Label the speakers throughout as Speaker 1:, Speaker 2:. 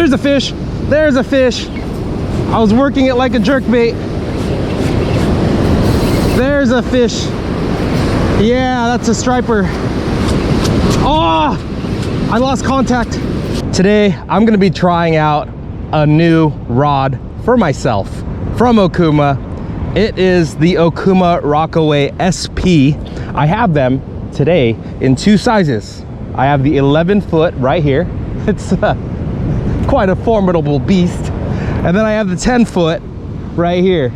Speaker 1: there's a fish. There's a fish. I was working it like a jerkbait. There's a fish. Yeah, that's a striper. Oh, I lost contact. Today, I'm gonna be trying out a new rod for myself from Okuma. It is the Okuma Rockaway SP. I have them today in two sizes. I have the 11-foot right here. It's quite a formidable beast. And then I have the 10-foot right here.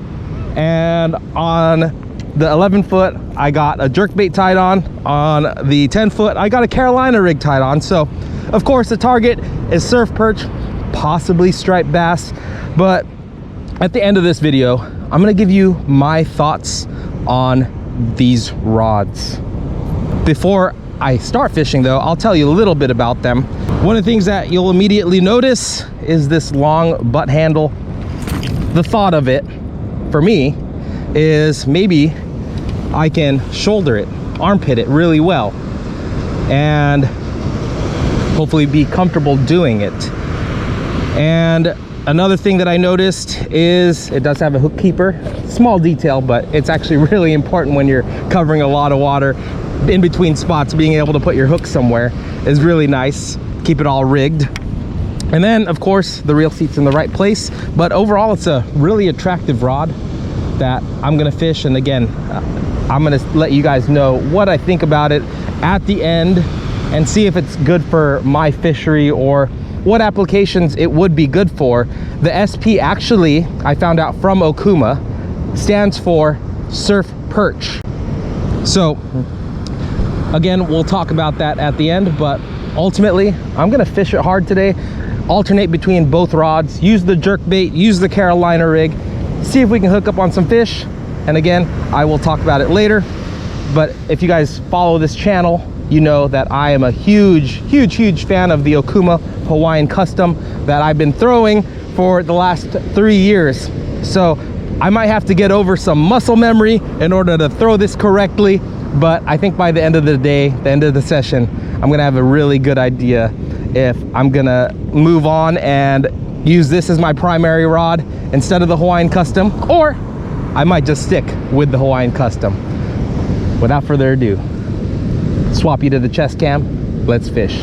Speaker 1: And on the 11-foot, I got a jerkbait tied on. On the 10-foot, I got a Carolina rig tied on. So, of course, the target is surf perch, possibly striped bass. But at the end of this video, I'm gonna give you my thoughts on these rods. Before I start fishing though, I'll tell you a little bit about them. One of the things that you'll immediately notice is this long butt handle. The thought of it, for me, is maybe I can shoulder it, armpit it really well, and hopefully be comfortable doing it. And another thing that I noticed is it does have a hook keeper. Small detail, but it's actually really important when you're covering a lot of water. In between spots, being able to put your hook somewhere is really nice. Keep it all rigged. And then, of course, the reel seat's in the right place. But overall, it's a really attractive rod that I'm gonna fish. And again, I'm gonna let you guys know what I think about it at the end and see if it's good for my fishery or what applications it would be good for. The SP actually, I found out from Okuma, stands for surf perch. So again, we'll talk about that at the end, but ultimately I'm gonna fish it hard today, alternate between both rods, use the jerkbait, use the Carolina rig, see if we can hook up on some fish. And again, I will talk about it later. But if you guys follow this channel, you know that I am a huge fan of the Okuma Hawaiian Custom that I've been throwing for the last 3 years. So I might have to get over some muscle memory in order to throw this correctly, but I think by the end of the day, the end of the session, I'm gonna have a really good idea if I'm gonna move on and use this as my primary rod instead of the Hawaiian Custom, or I might just stick with the Hawaiian Custom. Without further ado, swap you to the chest cam, let's fish.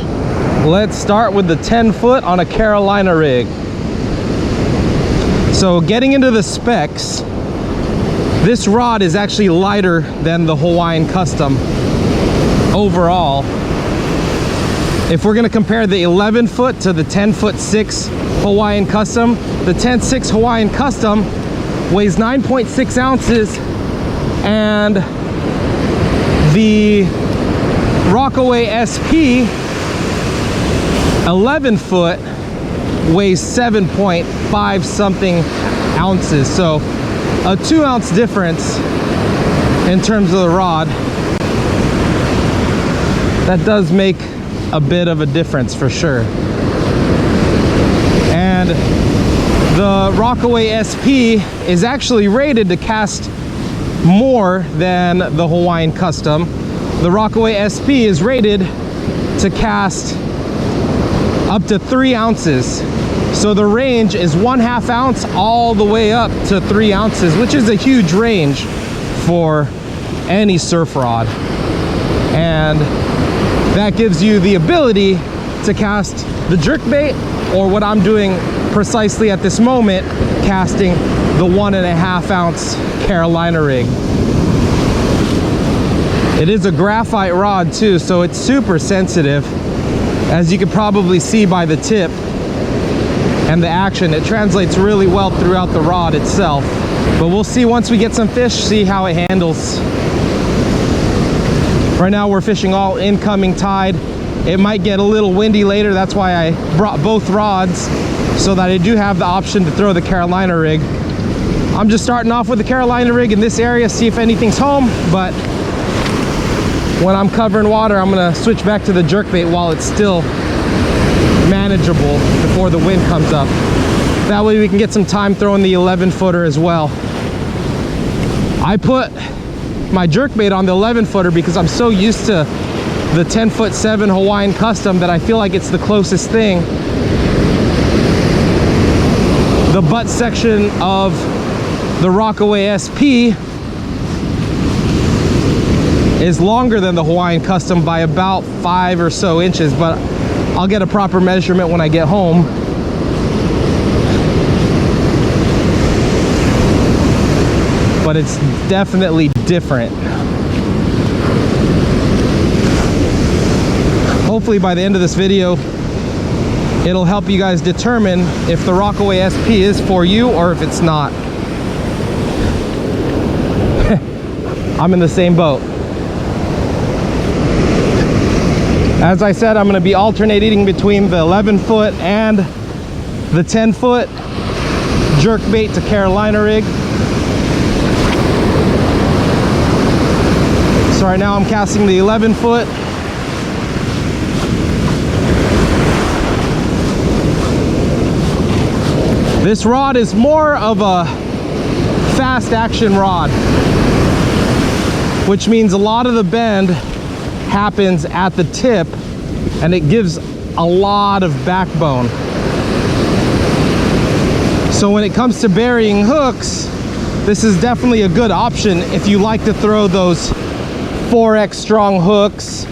Speaker 1: Let's start with the 10-foot on a Carolina rig. So getting into the specs, this rod is actually lighter than the Hawaiian Custom overall. If we're gonna compare the 11-foot to the 10-foot 6 Hawaiian Custom, the 10-6 Hawaiian Custom weighs 9.6 ounces and the Rockaway SP 11-foot weighs 7.5 something ounces. So a 2-ounce difference in terms of the rod. That does make a bit of a difference for sure. And the Rockaway SP is actually rated to cast more than the Hawaiian Custom. The Rockaway SP is rated to cast up to 3 ounces. So the range is 1/2 ounce all the way up to 3 ounces, which is a huge range for any surf rod. And that gives you the ability to cast the jerkbait, or what I'm doing precisely at this moment, casting the 1.5 ounce Carolina rig. It is a graphite rod too, so it's super sensitive. As you can probably see by the tip and the action, it translates really well throughout the rod itself. But we'll see once we get some fish, see how it handles. Right now we're fishing all incoming tide. It might get a little windy later, that's why I brought both rods, so that I do have the option to throw the Carolina rig. I'm just starting off with the Carolina rig in this area, see if anything's home, but when I'm covering water, I'm gonna switch back to the jerkbait while it's still manageable before the wind comes up. That way we can get some time throwing the 11-footer as well. I put my jerkbait on the 11-footer because I'm so used to the 10'7" Hawaiian Custom that I feel like it's the closest thing. the butt section of the Rockaway SP is longer than the Hawaiian Custom by about 5 or so inches, but I'll get a proper measurement when I get home. But it's definitely different. Hopefully by the end of this video, it'll help you guys determine if the Rockaway SP is for you or if it's not. I'm in the same boat. As I said, I'm going to be alternating between the 11-foot and the 10-foot jerkbait to Carolina rig. So right now I'm casting the 11-foot. This rod is more of a fast action rod, which means a lot of the bend happens at the tip and it gives a lot of backbone. So when it comes to burying hooks, this is definitely a good option if you like to throw those 4x strong hooks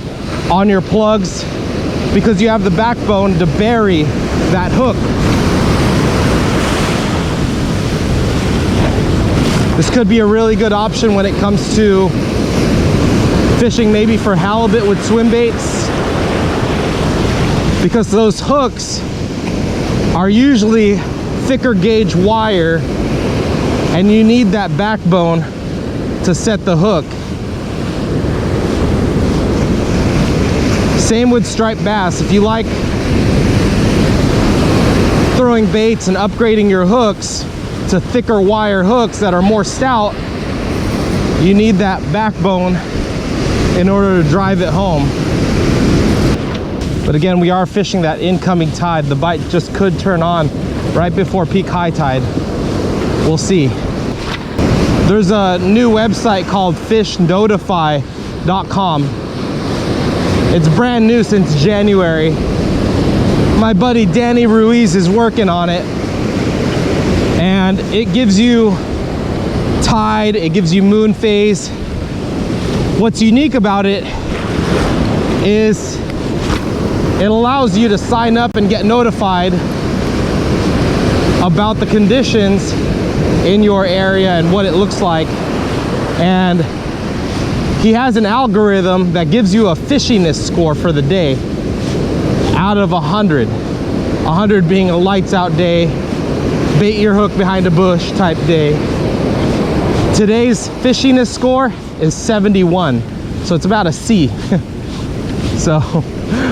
Speaker 1: on your plugs, because you have the backbone to bury that hook. This could be a really good option when it comes to fishing maybe for halibut with swim baits, because those hooks are usually thicker gauge wire and you need that backbone to set the hook. Same with striped bass. If you like throwing baits and upgrading your hooks to thicker wire hooks that are more stout, you need that backbone in order to drive it home. But again, we are fishing that incoming tide. The bite just could turn on right before peak high tide. We'll see. There's a new website called fishnotify.com. It's brand new since January. My buddy Danny Ruiz is working on it. And it gives you tide, it gives you moon phase. What's unique about it is it allows you to sign up and get notified about the conditions in your area and what it looks like. And he has an algorithm that gives you a fishiness score for the day out of 100. 100 being a lights out day, bait your hook behind a bush type day. Today's fishiness score is 71, so it's about a C. So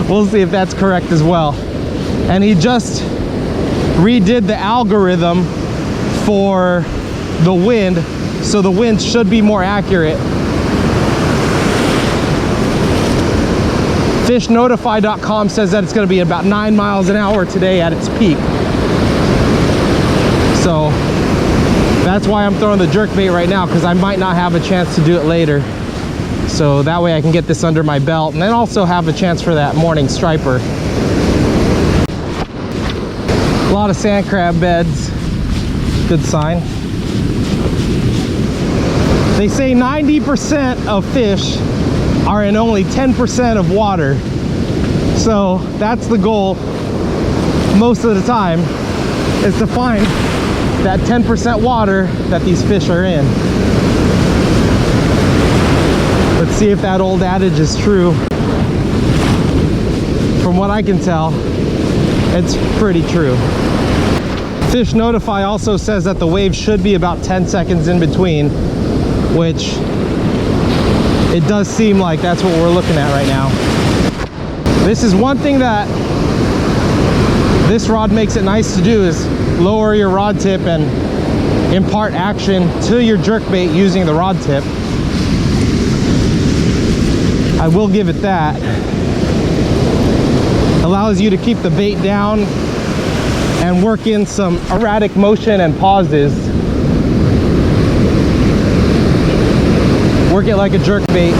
Speaker 1: we'll see if that's correct as well. And he just redid the algorithm for the wind, so the wind should be more accurate. Fishnotify.com says that it's going to be about 9 miles an hour today at its peak. So that's why I'm throwing the jerkbait right now, because I might not have a chance to do it later. So that way I can get this under my belt and then also have a chance for that morning striper. A lot of sand crab beds. Good sign. They say 90% of fish are in only 10% of water. So that's the goal most of the time, is to find that 10% water that these fish are in. Let's see if that old adage is true. From what I can tell, it's pretty true. Fish Notify also says that the wave should be about 10 seconds in between, which it does seem like that's what we're looking at right now. This is one thing that this rod makes it nice to do, is lower your rod tip and impart action to your jerkbait using the rod tip. I will give it that. Allows you to keep the bait down and work in some erratic motion and pauses. Work it like a jerkbait,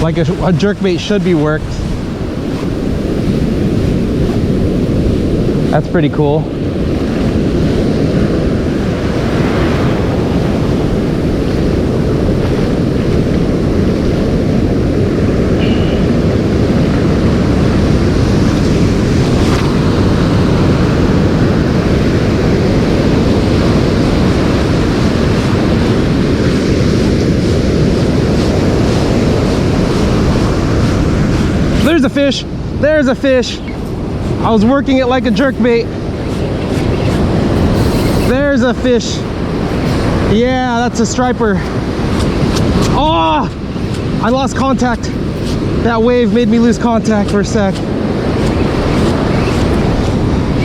Speaker 1: like a jerkbait should be worked. That's pretty cool. there's a fish. There's a fish. I was working it like a jerkbait. There's a fish. Yeah, that's a striper. Oh, I lost contact. That wave made me lose contact for a sec.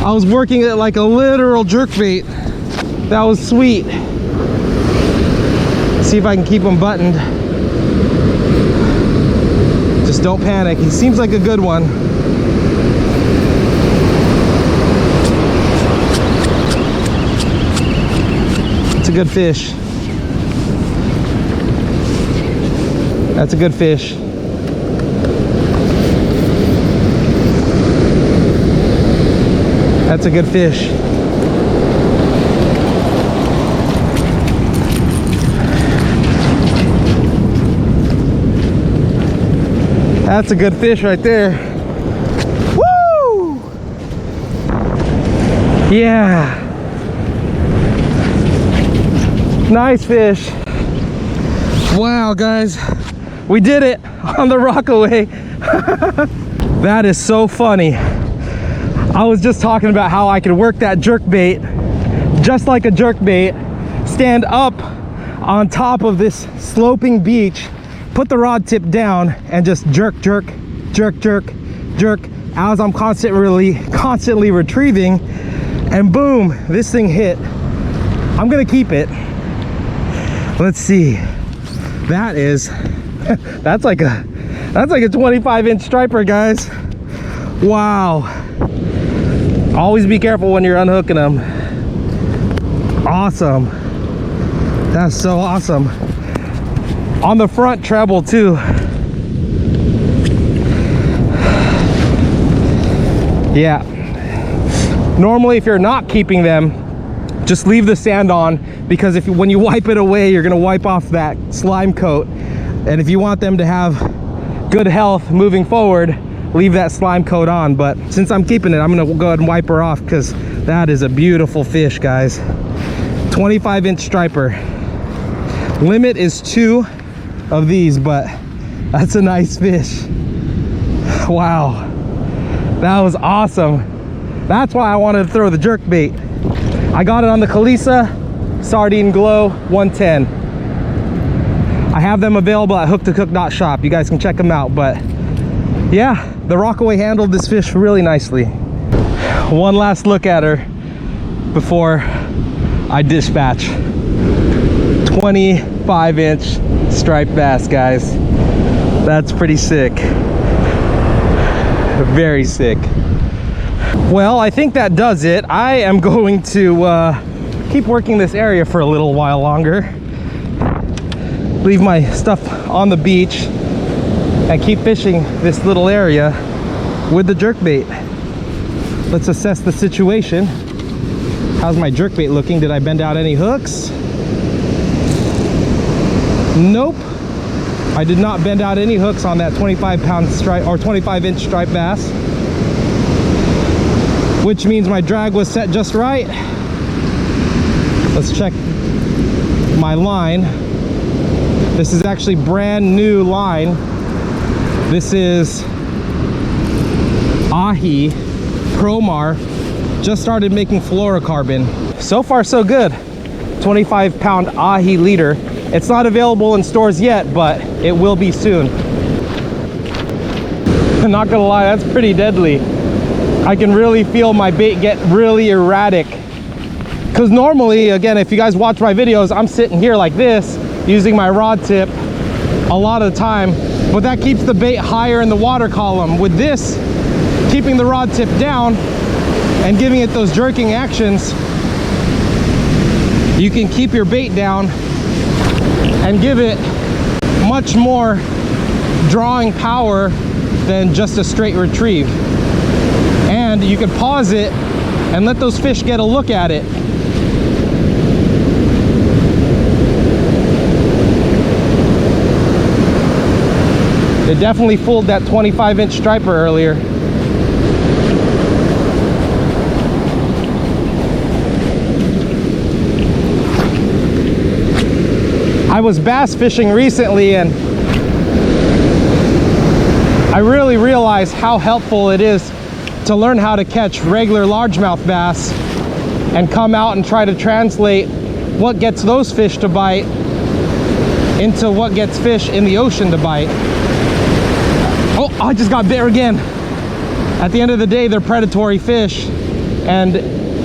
Speaker 1: I was working it like a literal jerkbait. That was sweet. See if I can keep him buttoned. Just don't panic. He seems like a good one. It's a good fish. That's a good fish. That's a good fish. That's a good fish right there. Woo! Yeah. Nice fish. Wow, guys. We did it on the Rockaway. That is so funny. I was just talking about how I could work that jerkbait just like a jerkbait, stand up on top of this sloping beach, put the rod tip down, and just jerk, jerk, jerk, jerk, jerk as I'm constantly retrieving, and boom, this thing hit. I'm gonna keep it. Let's see. That is, that's like a 25-inch striper, guys. Wow. Always be careful when you're unhooking them. Awesome. That's so awesome. On the front treble too. Yeah. Normally, if you're not keeping them, just leave the sand on, because when you wipe it away, you're gonna wipe off that slime coat. And if you want them to have good health moving forward, leave that slime coat on. But since I'm keeping it, I'm gonna go ahead and wipe her off, because that is a beautiful fish, guys. 25-inch striper. Limit is 2 of these, but that's a nice fish. Wow, that was awesome. That's why I wanted to throw the jerk bait. I got it on the Kalisa Sardine Glow 110. I have them available at hooktocook.shop. You guys can check them out. But yeah, the Rockaway handled this fish really nicely. One last look at her before I dispatch. 25-inch striped bass, guys. That's pretty sick. Very sick. Well, I think that does it. I am going to keep working this area for a little while longer. Leave my stuff on the beach and keep fishing this little area with the jerkbait. Let's assess the situation. How's my jerkbait looking? Did I bend out any hooks? Nope. I did not bend out any hooks on that 25-pound stripe or 25-inch striped bass, which means my drag was set just right. Let's check my line. This is actually brand new line. This is Ahi Promar. Just started making fluorocarbon. So far so good. 25-pound Ahi leader. It's not available in stores yet, but it will be soon. I'm not gonna lie, that's pretty deadly. I can really feel my bait get really erratic. Because normally, again, if you guys watch my videos, I'm sitting here like this, using my rod tip a lot of the time, but that keeps the bait higher in the water column. With this, keeping the rod tip down and giving it those jerking actions, you can keep your bait down and give it much more drawing power than just a straight retrieve. And you can pause it and let those fish get a look at it. It definitely fooled that 25-inch striper earlier. I was bass fishing recently and I really realized how helpful it is to learn how to catch regular largemouth bass and come out and try to translate what gets those fish to bite into what gets fish in the ocean to bite. Oh, I just got bit again. At the end of the day, they're predatory fish, and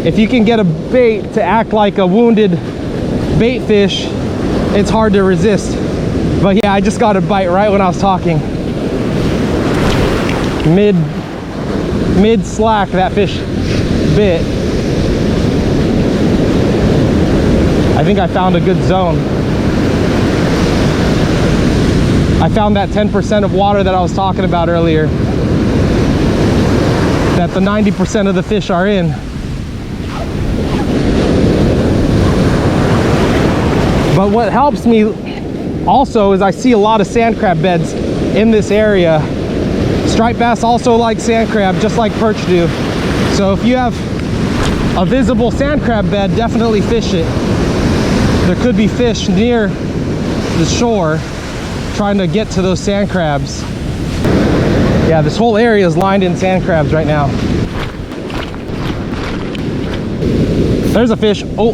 Speaker 1: if you can get a bait to act like a wounded bait fish, it's hard to resist. But yeah, I just got a bite right when I was talking. Mid slack, that fish bit. I think I found a good zone. I found that 10% of water that I was talking about earlier, that the 90% of the fish are in. But what helps me also is I see a lot of sand crab beds in this area. Striped bass also like sand crab, just like perch do. So if you have a visible sand crab bed, definitely fish it. There could be fish near the shore trying to get to those sand crabs. Yeah, this whole area is lined in sand crabs right now. There's a fish. Oh,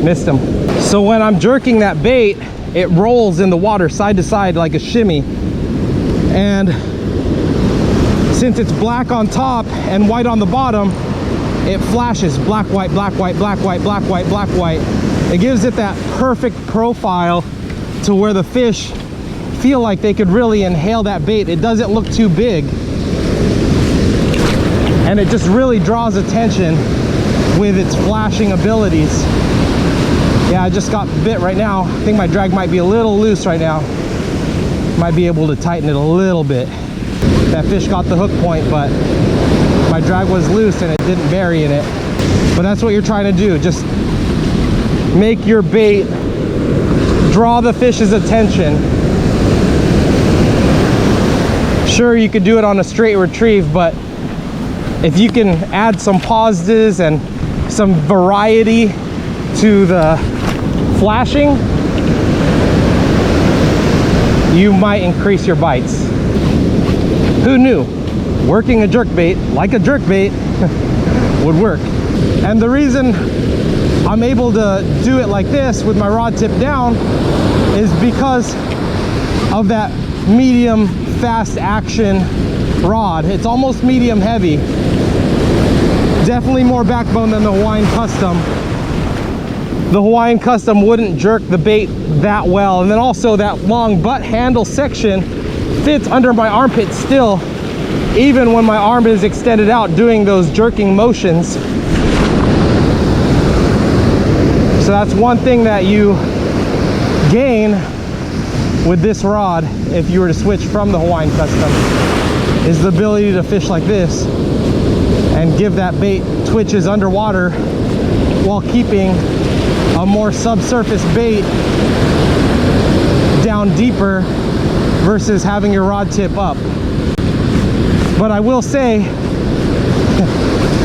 Speaker 1: missed him. So when I'm jerking that bait, it rolls in the water side to side like a shimmy. And since it's black on top and white on the bottom, it flashes black, white, black, white, black, white, black, white, black, white. It gives it that perfect profile to where the fish feel like they could really inhale that bait. It doesn't look too big, and it just really draws attention with its flashing abilities. Yeah, I just got bit right now. I think my drag might be a little loose right now. Might be able to tighten it a little bit. That fish got the hook point, but my drag was loose and it didn't bury in it. But that's what you're trying to do. Just make your bait draw the fish's attention. Sure, you could do it on a straight retrieve, but if you can add some pauses and some variety to the flashing, you might increase your bites. Who knew? Working a jerkbait like a jerkbait would work. And the reason I'm able to do it like this with my rod tip down is because of that medium fast action rod. It's almost medium heavy. Definitely more backbone than the Hawaiian Custom. The Hawaiian Custom wouldn't jerk the bait that well. And then also that long butt handle section fits under my armpit still, even when my arm is extended out doing those jerking motions. So that's one thing that you gain with this rod if you were to switch from the Hawaiian Custom, is the ability to fish like this and give that bait twitches underwater while keeping a more subsurface bait down deeper versus having your rod tip up. But I will say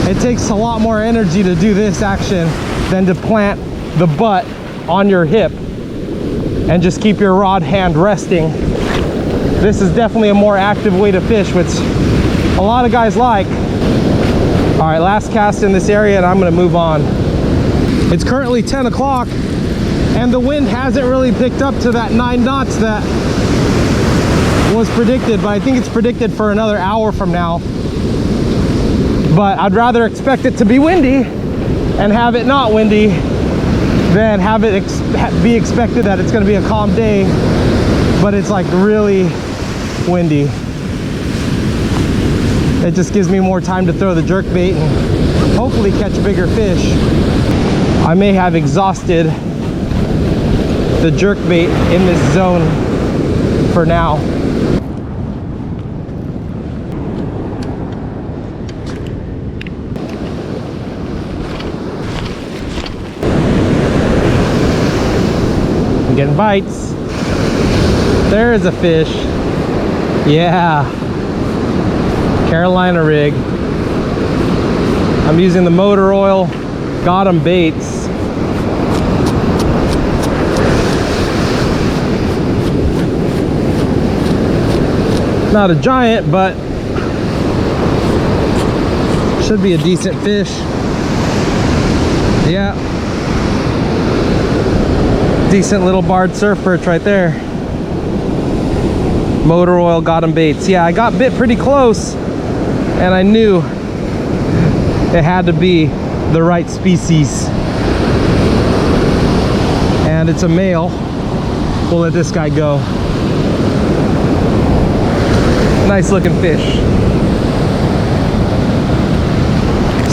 Speaker 1: it takes a lot more energy to do this action than to plant the butt on your hip and just keep your rod hand resting. This is definitely a more active way to fish, which a lot of guys like. All right, last cast in this area and I'm gonna move on. It's currently 10 o'clock and the wind hasn't really picked up to that 9 knots that was predicted, but I think it's predicted for another hour from now. But I'd rather expect it to be windy and have it not windy than have it be expected that it's going to be a calm day, but it's like really windy. It just gives me more time to throw the jerk bait and hopefully catch bigger fish. I may have exhausted the jerk bait in this zone for now. I'm getting bites. There is a fish. Yeah. Carolina rig. I'm using the motor oil Got 'em baits. Not a giant, but should be a decent fish. Yeah. Decent little barred surf perch right there. Motor oil got him baits. Yeah, I got bit pretty close and I knew it had to be the right species. And it's a male. We'll let this guy go. Nice looking fish.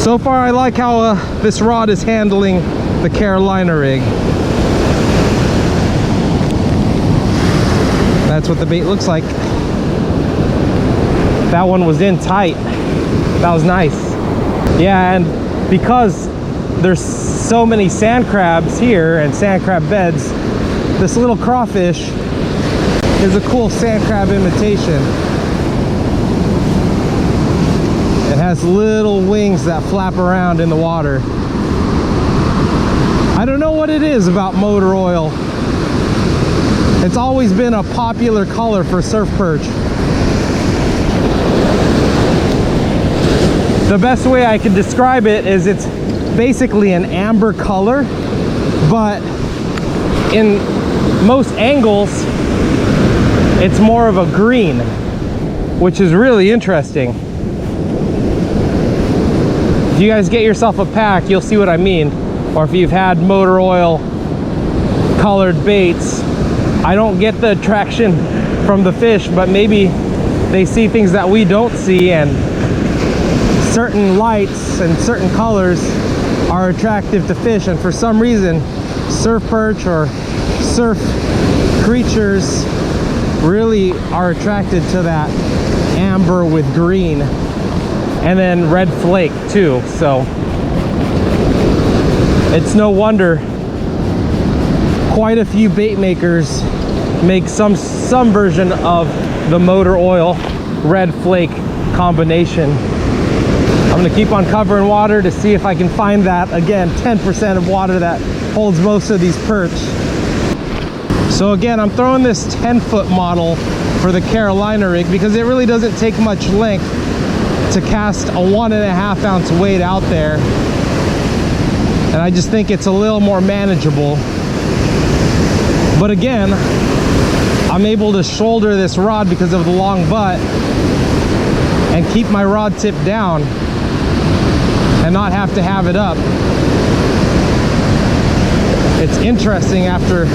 Speaker 1: So far I like how this rod is handling the Carolina rig. That's what the bait looks like. That one was in tight. That was nice. Yeah, and because there's so many sand crabs here and sand crab beds, this little crawfish is a cool sand crab imitation. It has little wings that flap around in the water. I don't know what it is about motor oil. It's always been a popular color for surf perch. The best way I can describe it is it's basically an amber color, but in most angles it's more of a green, which is really interesting. If you guys get yourself a pack, you'll see what I mean. Or if you've had motor oil colored baits, I don't get the attraction from the fish, but maybe they see things that we don't see, and certain lights and certain colors are attractive to fish, and for some reason surf perch or surf creatures really are attracted to that amber with green, and then red flake too. So it's no wonder quite a few bait makers make some version of the motor oil red flake combination. I'm gonna keep on covering water to see if I can find that, again, 10% of water that holds most of these perch. So again, I'm throwing this 10-foot model for the Carolina rig because it really doesn't take much length to cast a 1.5 ounce weight out there, and I just think it's a little more manageable. But again, I'm able to shoulder this rod because of the long butt and keep my rod tip down and not have to have it up. It's interesting, after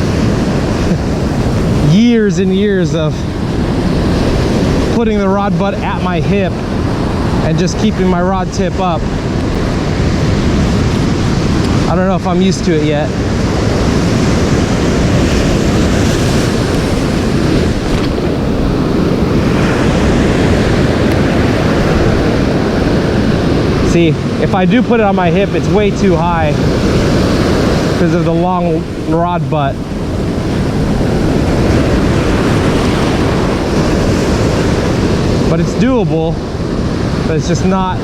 Speaker 1: years and years of putting the rod butt at my hip and just keeping my rod tip up, I don't know if I'm used to it yet. See, if I do put it on my hip, it's way too high because of the long rod butt. But it's doable, but it's just not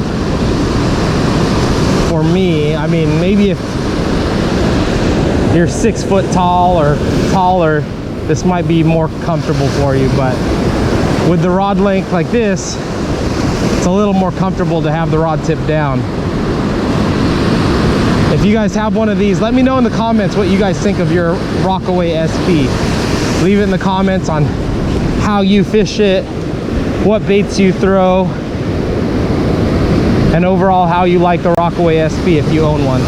Speaker 1: for me. I mean, maybe if you're 6 foot tall or taller, this might be more comfortable for you, but with the rod length like this, it's a little more comfortable to have the rod tip down. If you guys have one of these, let me know in the comments what you guys think of your Rockaway SP. Leave it in the comments on how you fish it, what baits you throw, and overall how you like the Rockaway SP if you own one.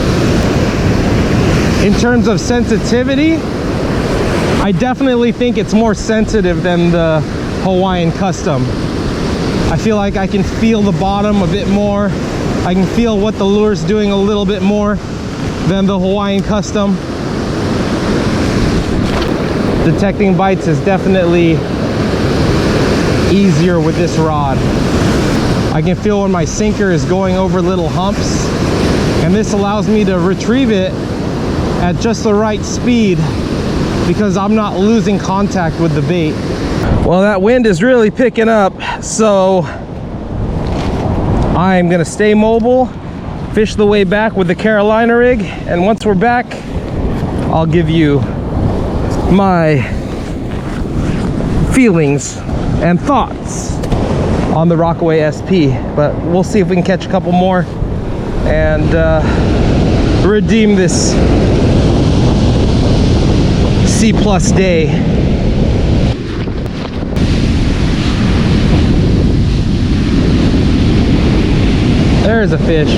Speaker 1: In terms of sensitivity, I definitely think it's more sensitive than the Hawaiian Custom. I feel like I can feel the bottom a bit more. I can feel what the lure's doing a little bit more than the Hawaiian Custom. Detecting bites is definitely easier with this rod. I can feel when my sinker is going over little humps, and this allows me to retrieve it at just the right speed because I'm not losing contact with the bait. Well, that wind is really picking up, so I'm gonna stay mobile, fish the way back with the Carolina rig, and once we're back, I'll give you my feelings and thoughts on the Rockaway SP. But we'll see if we can catch a couple more and redeem this C+ day. There's a fish.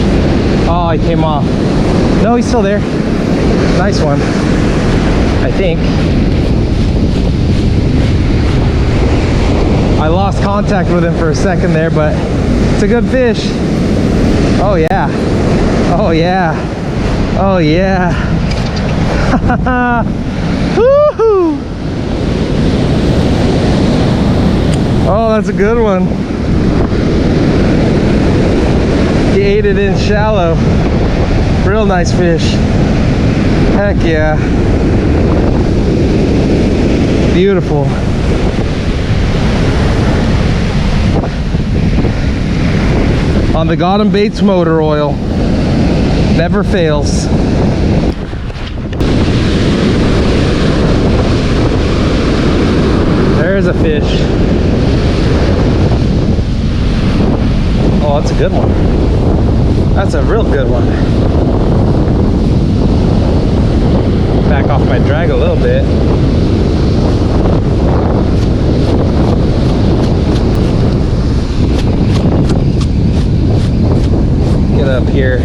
Speaker 1: Oh, he came off. No, he's still there. Nice one, I think. I lost contact with him for a second there, but it's a good fish. Oh yeah. Oh yeah. Oh yeah. Woohoo! Oh, that's a good one. He ate it in shallow. Real nice fish. Heck yeah. Beautiful. On the Got 'em Baits motor oil. Never fails. There's a fish. Oh, that's a good one. That's a real good one. Back off my drag a little bit. Get up here.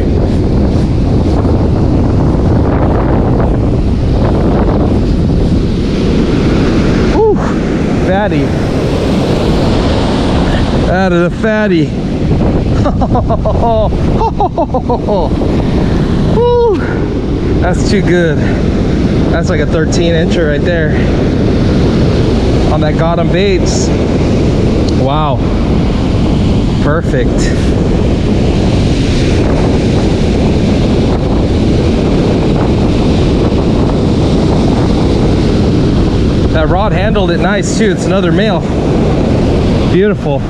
Speaker 1: Woo! Fatty. That is a fatty. Woo! That's too good. That's like a 13-incher right there on that Got 'em Baits. Wow. Perfect. That rod handled it nice too. It's another male. Beautiful.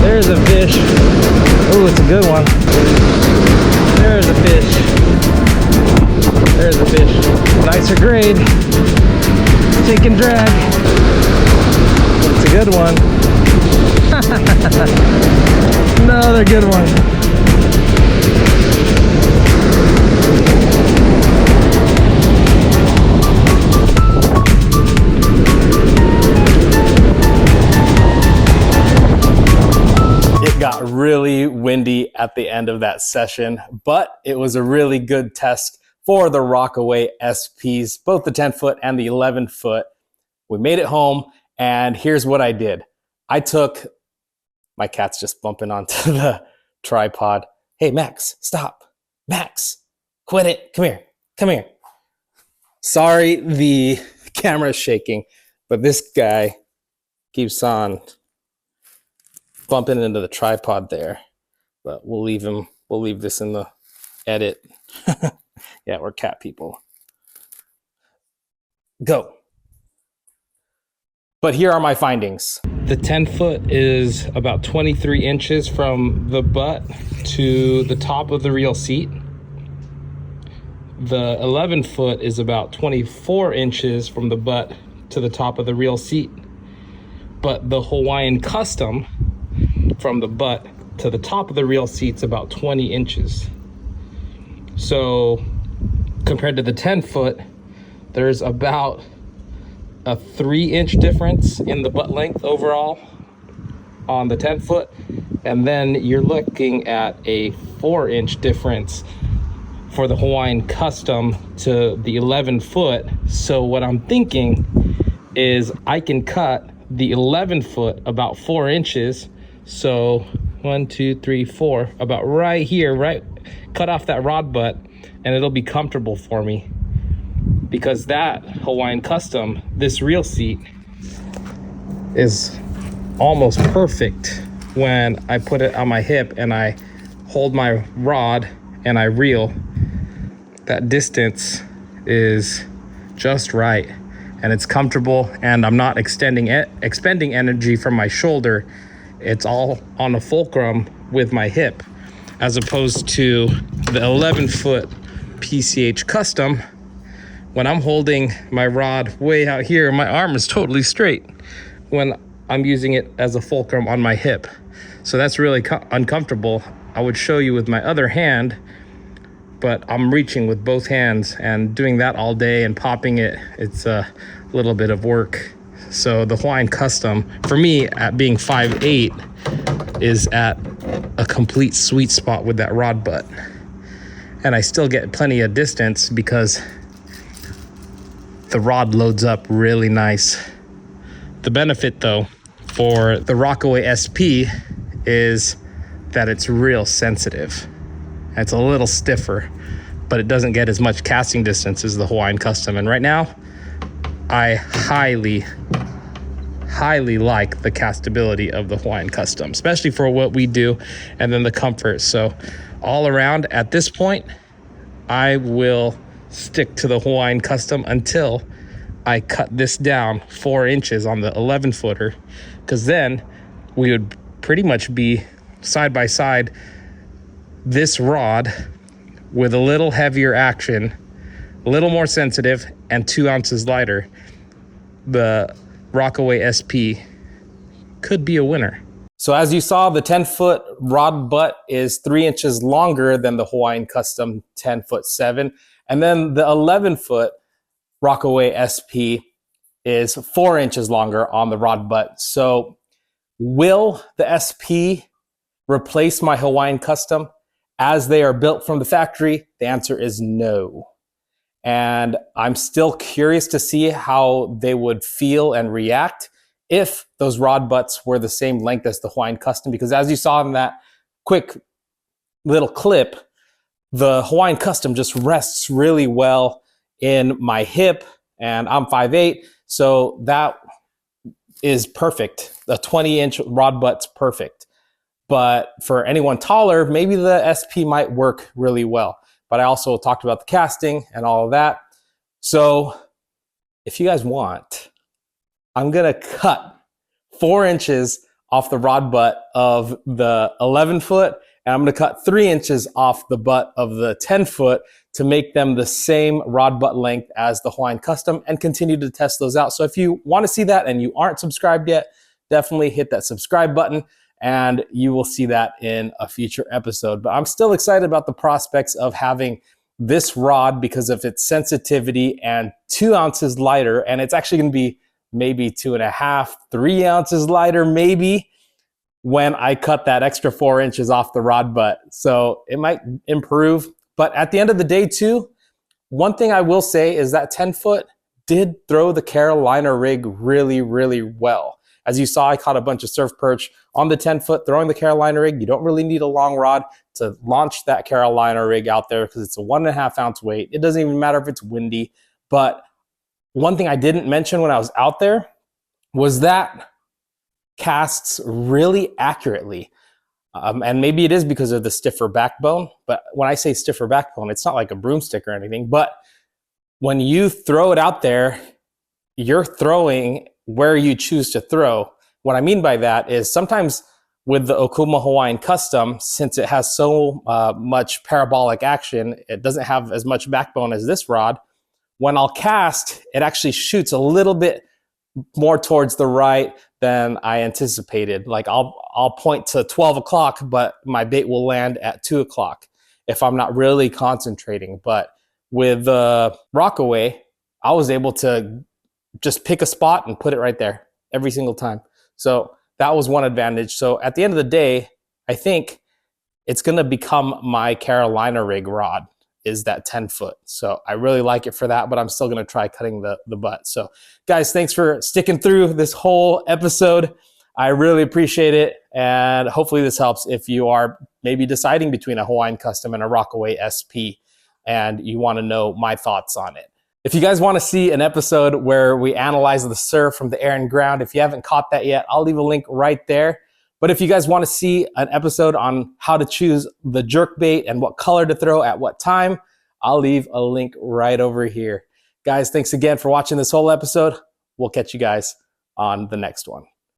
Speaker 1: There's a fish. Oh, it's a good one. There's a fish. There's a fish. Nicer grade. Taking drag. It's a good one. Another good one. Got really windy at the end of that session, but it was a really good test for the Rockaway SPs, both the 10-foot and the 11-foot. We made it home, and here's what I did. I took, my cat's just bumping onto the tripod. Hey, Max, stop. Max, quit it. Come here. Come here. Sorry, the camera's shaking, but this guy keeps on bumping into the tripod there, but we'll leave this in the edit. Yeah, we're cat people. Go. But here are my findings. The 10-foot is about 23 inches from the butt to the top of the reel seat. The 11-foot is about 24 inches from the butt to the top of the reel seat. But the Hawaiian Custom, from the butt to the top of the reel seat's about 20 inches. So compared to the 10-foot, there's about a 3-inch difference in the butt length overall on the 10-foot, and then you're looking at a 4-inch difference for the Hawaiian Custom to the 11-foot. So what I'm thinking is I can cut the 11-foot about 4 inches. So 1, 2, 3, 4, about right here, right, cut off that rod butt, and it'll be comfortable for me. Because that Hawaiian Custom, this reel seat is almost perfect when I put it on my hip and I hold my rod and I reel. That distance is just right, and it's comfortable, and I'm not expending energy from my shoulder. It's all on a fulcrum with my hip, as opposed to the 11-foot PCH Custom. When I'm holding my rod way out here, my arm is totally straight. when I'm using it as a fulcrum on my hip. So that's really uncomfortable. I would show you with my other hand, but I'm reaching with both hands, and doing that all day and popping it, it's a little bit of work. So the Hawaiian Custom, for me, at being 5'8", is at a complete sweet spot with that rod butt. And I still get plenty of distance because the rod loads up really nice. The benefit though for the Rockaway SP is that it's real sensitive. It's a little stiffer, but it doesn't get as much casting distance as the Hawaiian Custom. And right now, I highly like the castability of the Hawaiian Custom, especially for what we do, and then the comfort. So all around, at this point, I will stick to the Hawaiian Custom until I cut this down 4 inches on the 11-footer, because then we would pretty much be side by side, this rod with a little heavier action, a little more sensitive, and 2 ounces lighter. The Rockaway SP could be a winner. So as you saw, the 10-foot rod butt is 3 inches longer than the Hawaiian Custom 10'7", and then the 11-foot Rockaway SP is 4 inches longer on the rod butt. So will the SP replace my Hawaiian Custom as they are built from the factory? The answer is no. And I'm still curious to see how they would feel and react if those rod butts were the same length as the Hawaiian Custom, because as you saw in that quick little clip, the Hawaiian Custom just rests really well in my hip, and I'm 5'8", so that is perfect. The 20-inch rod butt's perfect. But for anyone taller, maybe the SP might work really well. But I also talked about the casting and all of that. So if you guys want, I'm gonna cut 4 inches off the rod butt of the 11-foot, and I'm gonna cut 3 inches off the butt of the 10-foot to make them the same rod butt length as the Hawaiian Custom, and continue to test those out. So if you wanna see that and you aren't subscribed yet, definitely hit that subscribe button, and you will see that in a future episode. But I'm still excited about the prospects of having this rod because of its sensitivity and 2 ounces lighter, and it's actually gonna be maybe 2.5, 3 ounces lighter maybe when I cut that extra 4 inches off the rod butt. So it might improve. But at the end of the day too, one thing I will say is that 10-foot did throw the Carolina rig really, really well. As you saw, I caught a bunch of surf perch on the 10-foot throwing the Carolina rig. You don't really need a long rod to launch that Carolina rig out there because it's a 1.5 ounce weight. It doesn't even matter if it's windy. But one thing I didn't mention when I was out there was that casts really accurately. And maybe it is because of the stiffer backbone, but when I say stiffer backbone, it's not like a broomstick or anything, but when you throw it out there, you're throwing where you choose to throw. What I mean by that is sometimes with the Okuma Hawaiian Custom, since it has so much parabolic action, it doesn't have as much backbone as this rod. When I'll cast, it actually shoots a little bit more towards the right than I anticipated. Like I'll point to 12 o'clock, but my bait will land at 2 o'clock if I'm not really concentrating. But with Rockaway, I was able to just pick a spot and put it right there every single time. So that was one advantage. So at the end of the day, I think it's gonna become my Carolina rig rod, is that 10-foot. So I really like it for that, but I'm still gonna try cutting the butt. So guys, thanks for sticking through this whole episode. I really appreciate it. And hopefully this helps if you are maybe deciding between a Hawaiian Custom and a Rockaway SP and you wanna know my thoughts on it. If you guys wanna see an episode where we analyze the surf from the air and ground, if you haven't caught that yet, I'll leave a link right there. But if you guys want to see an episode on how to choose the jerk bait and what color to throw at what time, I'll leave a link right over here. Guys, thanks again for watching this whole episode. We'll catch you guys on the next one.